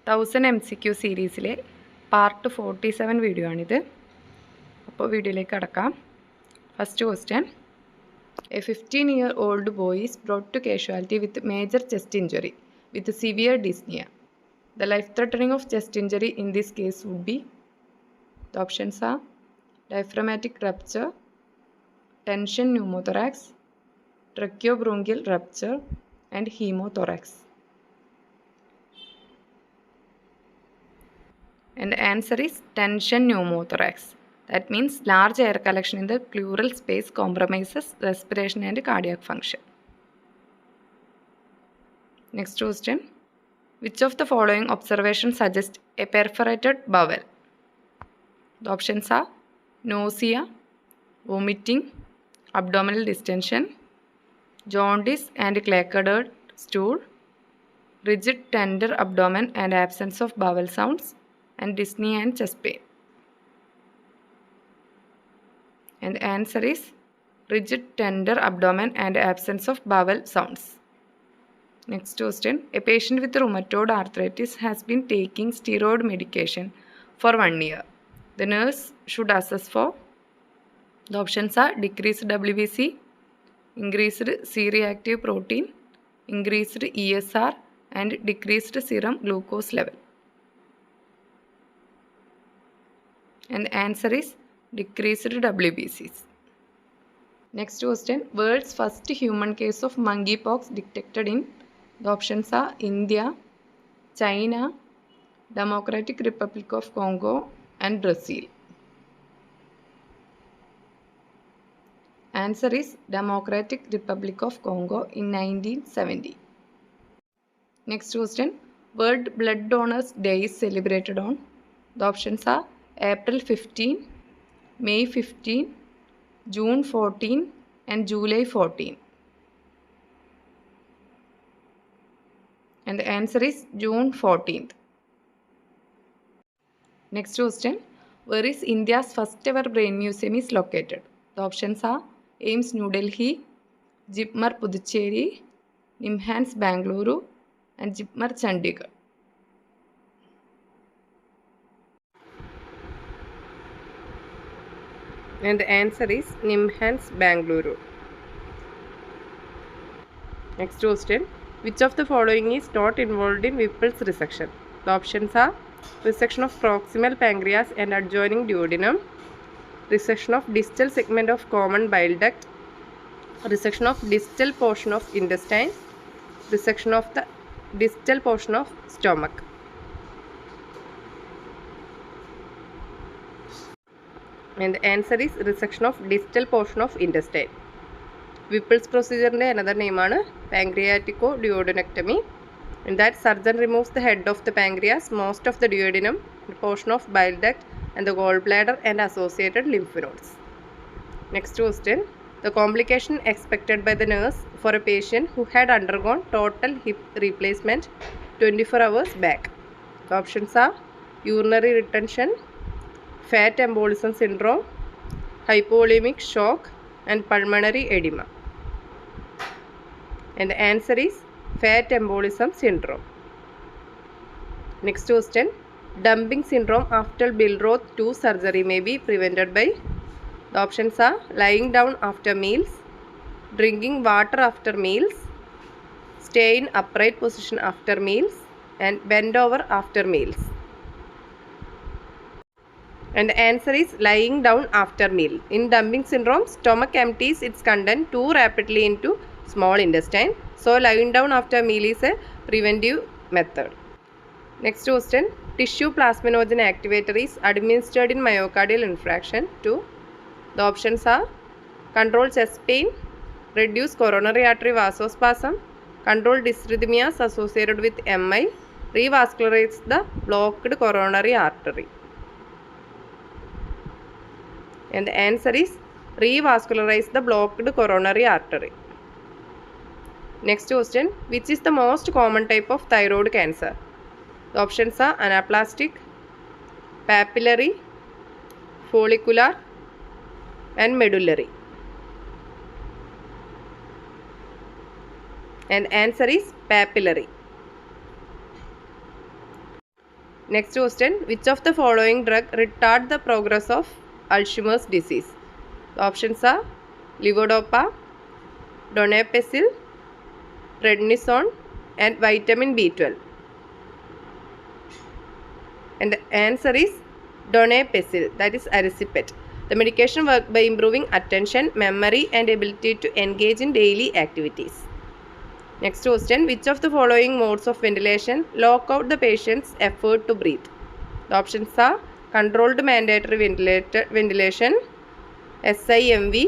1000 MCQ സീരീസിലെ part 47 video ആണിത്. അപ്പോൾ വീഡിയോയിലേക്ക് കടക്കാം. First question. A 15-year-old boy is brought to casualty with major chest injury with severe dyspnea. The life-threatening of chest injury in this case would be, the options are diaphragmatic rupture, tension pneumothorax, tracheobronchial rupture, and hemothorax. And the answer is tension pneumothorax. That means large air collection in the pleural space compromises respiration and cardiac function. Next question. Which of the following observations suggest a perforated bowel? The options are nausea, vomiting, abdominal distension, jaundice and clay-coloured stool, rigid tender abdomen and absence of bowel sounds, and dyspnea and chest pain. And the answer is rigid tender abdomen and absence of bowel sounds. Next question. A patient with rheumatoid arthritis has been taking steroid medication for 1 year. The nurse should assess for, the options are decreased WBC, increased C-reactive protein, increased ESR, and decreased serum glucose level. And the answer is decreased WBCs. Next question. World's first human case of monkeypox detected in, the options are India, China, Democratic Republic of Congo, and Brazil. Answer is Democratic Republic of Congo in 1970. Next question. World Blood Donors Day is celebrated on, the options are April 15, May 15, June 14, and July 14. And the answer is June 14th. Next question. Where is India's first ever brain museum is located? The options are AIIMS New Delhi, JIPMER Puducherry, NIMHANS Bangalore, and JIPMER Chandigarh. And the answer is NIMHANS Bangalore. Next question. Which of the following is not involved in Whipple's resection? The options are resection of proximal pancreas and adjoining duodenum, resection of distal segment of common bile duct, resection of distal portion of intestine, resection of the distal portion of stomach. And the answer is resection of distal portion of intestine. Whipple's procedure another name is pancreaticoduodenectomy. In that, surgeon removes the head of the pancreas, most of the duodenum, the portion of bile duct, and the gallbladder and associated lymph nodes. Next question. The complication expected by the nurse for a patient who had undergone total hip replacement 24 hours back. The options are urinary retention, fat embolism syndrome, hypovolemic shock, and pulmonary edema. And the answer is fat embolism syndrome. Next question. Dumping syndrome after Billroth 2 surgery may be prevented by, the options are lying down after meals, drinking water after meals, stay in upright position after meals, and bend over after meals. And the answer is lying down after meal. In dumping syndrome, stomach empties its content too rapidly into small intestine. So lying down after meal is a preventive method. Next question. Tissue plasminogen activator is administered in myocardial infarction to, the options are control chest pain, reduce coronary artery vasospasm, control dysrhythmias associated with MI, revascularize the blocked coronary artery. And the answer is revascularize the blocked coronary artery. Next question. Which is the most common type of thyroid cancer? The options are anaplastic, papillary, follicular, and medullary. And answer is papillary. Next question, which of the following drug retard the progress of Alzheimer's disease? The options are levodopa, donepezil, prednisone and vitamin B12. And the answer is donepezil, that is erisipet. The medication works by improving attention, memory and ability to engage in daily activities. Next question, which of the following modes of ventilation lock out the patient's effort to breathe? The options are controlled mandatory ventilation, SIMV,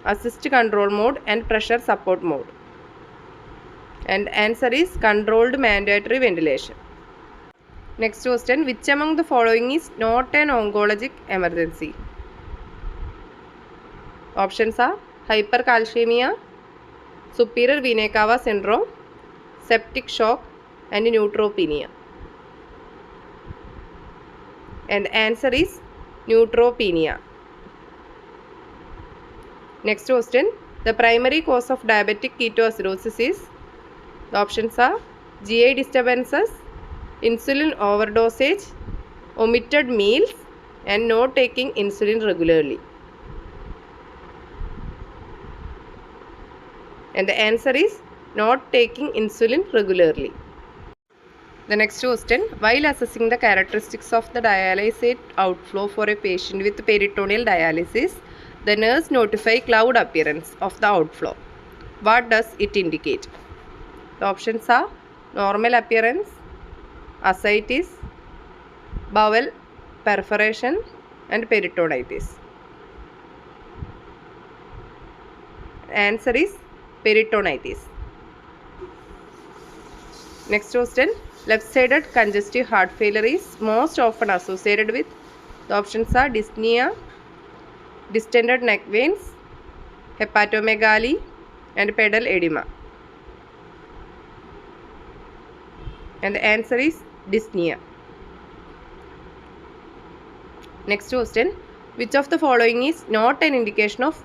assist control mode and pressure support mode. And answer is controlled mandatory ventilation. Next question, which among the following is not an oncologic emergency? Options are hypercalcemia, superior vena cava syndrome, septic shock and neutropenia. And answer is neutropenia. Next question, the primary cause of diabetic ketoacidosis is? The options are GI disturbances, insulin overdosage, omitted meals and not taking insulin regularly. And the answer is not taking insulin regularly. The next question, while assessing the characteristics of the dialysate outflow for a patient with peritoneal dialysis, the nurse notify cloud appearance of the outflow. What does it indicate? The options are normal appearance, ascites, bowel perforation and peritonitis. Answer is peritonitis. Next question, left-sided congestive heart failure is most often associated with? The options are dyspnea, distended neck veins, hepatomegaly and pedal edema. And the answer is dyspnea. Next question, which of the following is not an indication of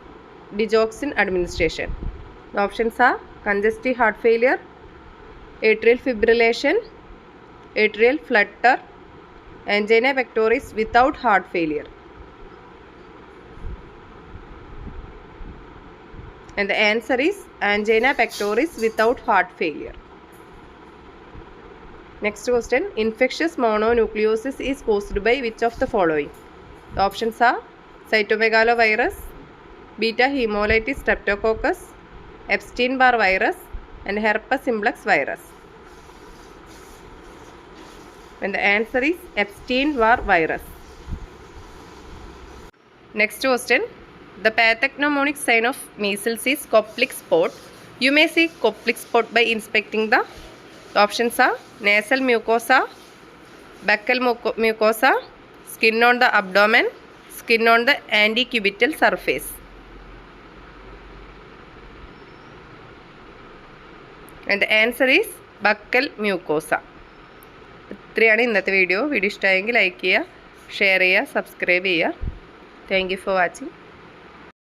digoxin administration? The options are congestive heart failure, atrial fibrillation, atrial flutter, angina pectoris without heart failure. And the answer is angina pectoris without heart failure. Next question, infectious mononucleosis is caused by which of the following? The options are cytomegalovirus, beta hemolytis streptococcus, Epstein-Barr virus and herpes simplex virus. And the answer is Epstein-Barr virus. Next question, the pathognomonic sign of measles is Koplik spot. You may see Koplik spot by inspecting the options are nasal mucosa, buccal mucosa, skin on the abdomen, skin on the antecubital surface. And the answer is buccal mucosa. ഇത്രയാണ് ഇന്നത്തെ video. Video ഇഷ്ടമായെങ്കിൽ like ചെയ്യുക, share ചെയ്യുക, subscribe ചെയ്യുക. Thank you for watching.